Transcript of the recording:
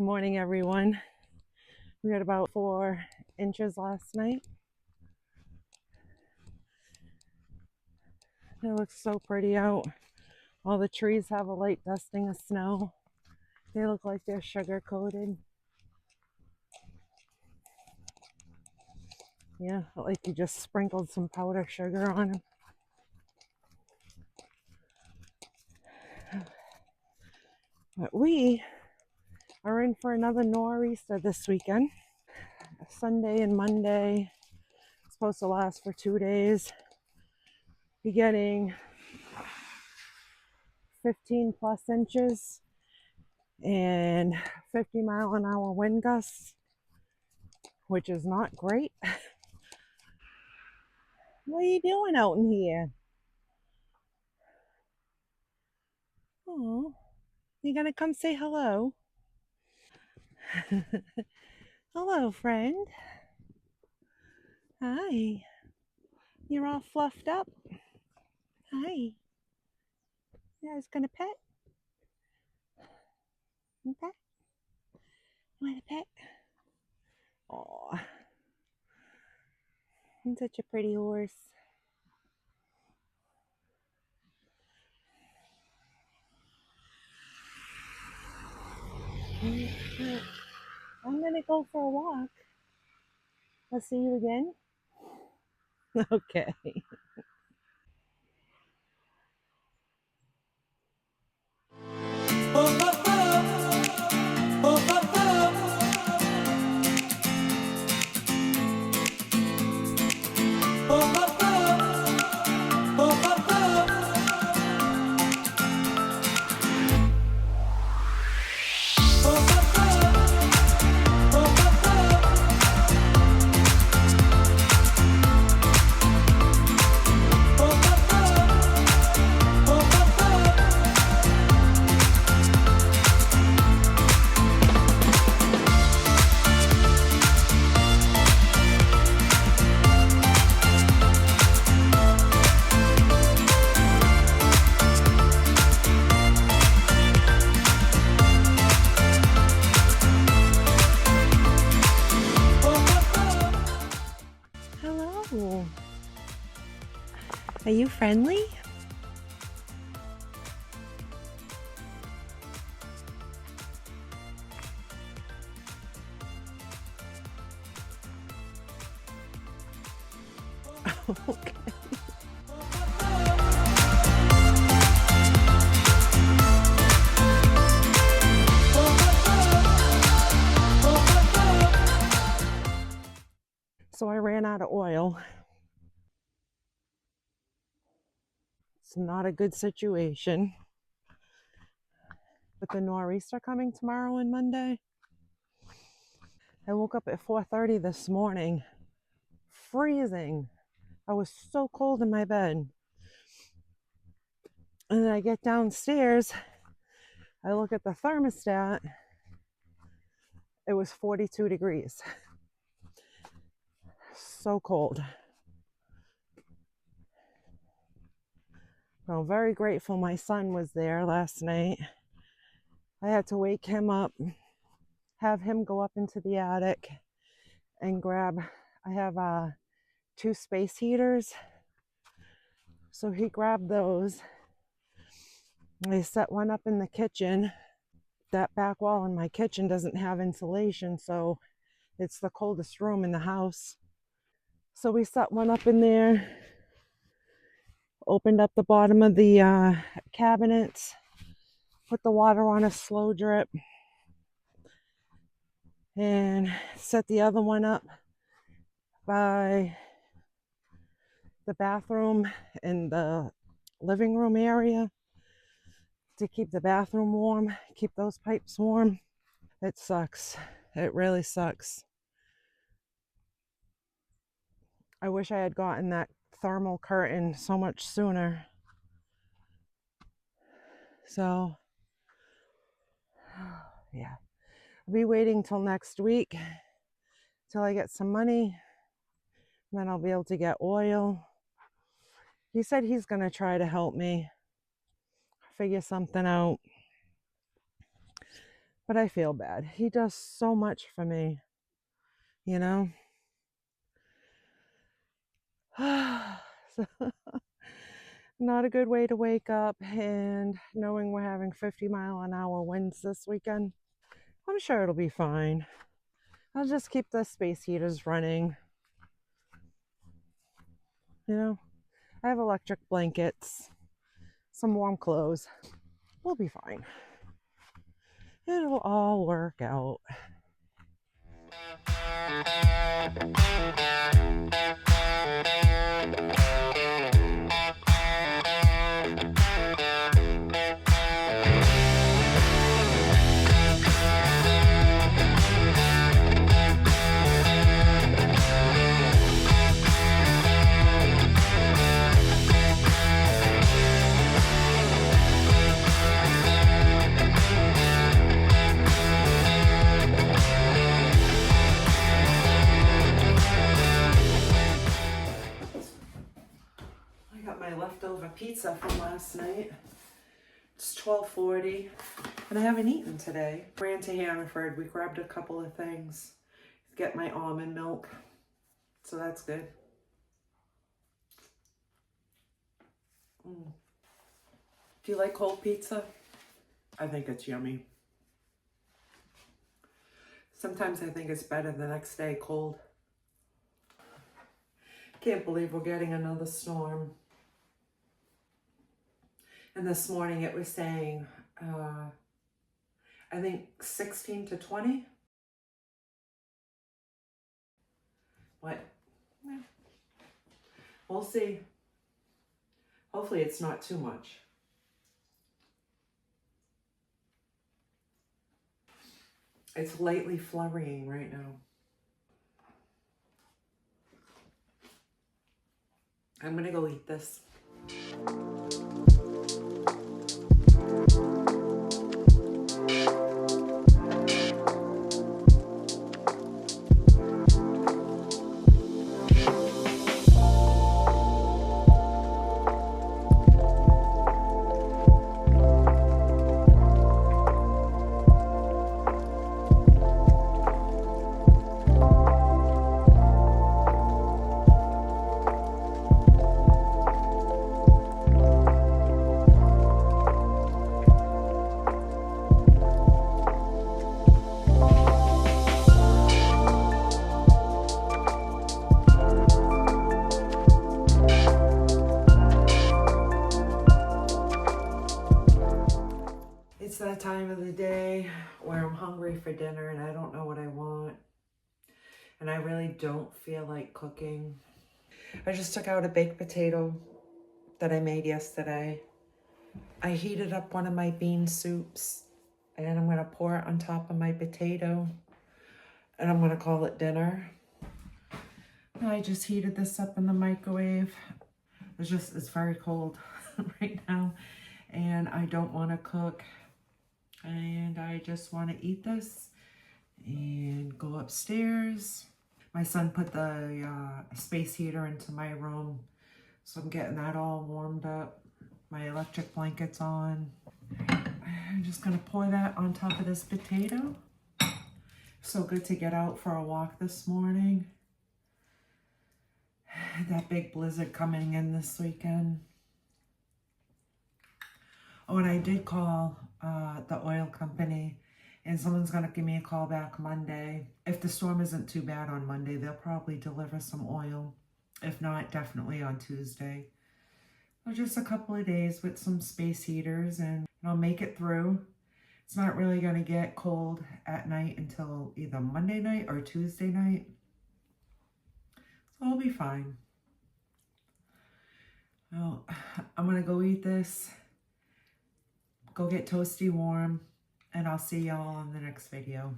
Good morning, everyone. We had about 4 inches last night. It looks so pretty out. All the trees have a light dusting of snow. They look like they're sugar coated. Yeah, like you just sprinkled some powder sugar on them. But we are in for another nor'easter this weekend. Sunday and Monday. It's supposed to last for 2 days. Be getting 15 plus inches and 50-mile-an-hour wind gusts, which is not great. What are you doing out in here? Oh, you gonna come say hello? Hello, friend. Hi. You're all fluffed up. Hi. You guys gonna pet? Okay. You want a pet? Oh, you're such a pretty horse. I'm gonna go for a walk. I'll see you again. Okay. Hello. Are you friendly? Okay. So I ran out of oil. It's not a good situation. With the nor'easter coming tomorrow and Monday. I woke up at 4:30 this morning, freezing. I was so cold in my bed. And then I get downstairs, I look at the thermostat, it was 42 degrees. So cold. So I'm very grateful my son was there last night. I had to wake him up, have him go up into the attic and grab, I have 2 space heaters. So he grabbed those. I set one up in the kitchen. That back wall in my kitchen doesn't have insulation, so it's the coldest room in the house. So we set one up in there, opened up the bottom of the cabinets, put the water on a slow drip, and set the other one up by the bathroom and the living room area to keep the bathroom warm, keep those pipes warm. It sucks. It really sucks. I wish I had gotten that thermal curtain so much sooner. So, yeah. I'll be waiting till next week till I get some money. Then I'll be able to get oil. He said he's going to try to help me figure something out. But I feel bad. He does so much for me, you know? So, not a good way to wake up, and knowing we're having 50-mile-an-hour winds this weekend, I'm sure it'll be fine. I'll just keep the space heaters running. You know, I have electric blankets, some warm clothes. We'll be fine. It'll all work out. My leftover pizza from last night. It's 12:40 and I haven't eaten today. Ran to Hannaford. We grabbed a couple of things. Get my almond milk. So that's good. Do you like cold pizza? I think it's yummy. Sometimes I think it's better the next day cold. Can't believe we're getting another storm. And this morning it was saying, I think 16 to 20. What? We'll see. Hopefully it's not too much. It's lightly flurrying right now. I'm gonna go eat this. It's that time of the day where I'm hungry for dinner and I don't know what I want. And I really don't feel like cooking. I just took out a baked potato that I made yesterday. I heated up one of my bean soups and I'm gonna pour it on top of my potato and I'm gonna call it dinner. I just heated this up in the microwave. It's very cold right now and I don't wanna cook. And I just want to eat this and go upstairs. My son put the space heater into my room, so I'm getting that all warmed up. My electric blanket's on. I'm just gonna pour that on top of this potato. So good to get out for a walk this morning. That big blizzard coming in this weekend. Oh, and I did call the oil company, and someone's going to give me a call back Monday. If the storm isn't too bad on Monday, they'll probably deliver some oil. If not, definitely on Tuesday. So just a couple of days with some space heaters, and I'll make it through. It's not really going to get cold at night until either Monday night or Tuesday night. So I'll be fine. Well, I'm going to go eat this. Go get toasty warm, and I'll see y'all on the next video.